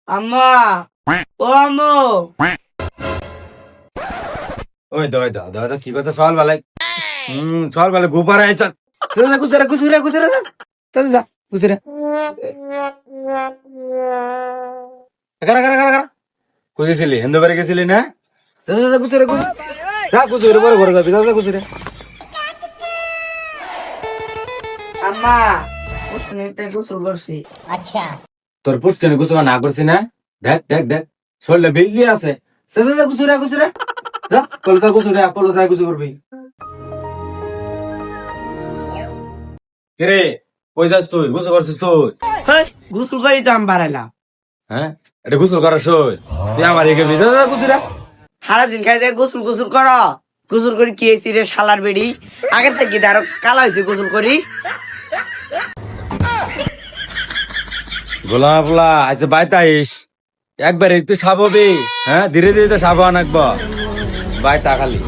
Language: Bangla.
আম্মা ও আম্মু ওই দয় দা দয় দা কি কথা সওয়াল বালাই সওয়াল বালাই গোপার আইছা গুজরা গুজরা গুজরা তাতে যা গুজরা কারা কারা কারা কারা কই গেছিলি হেন্দু বাড়ি গেছিলি না যা গুজরা গুজরা যা গুজরা বড় ঘরে যাবি যা গুজরা আম্মা পুষ্করিতে গোসল করছি। তোর পুষ্কনে গুছবা না করছি না দেখ দেখ দেখ শরীরে ভিজে আছে যা গুজরা গুজরা যা কলতা গুজরা কলতা গুজরা করবি কিরে কই যাস তুই গোসল করছিস তুই হেই গোসল করি তো আমি বাড়াইলাম। হ্যাঁ এটা গোসল করার সই তুই আমার এগে যা গুজরা সারা দিন খাই গোসল গোসল কর গোসল করি কি হয়েছি রে শালার বেড়ি আগের থেকে আরো কালা হয়েছে গোসল করি। গোলাপলা আচ্ছা বাইতে আইস একবারে তুই সাববি হ্যাঁ ধীরে ধীরে তো সাবান আঁকবো বাইতা খালি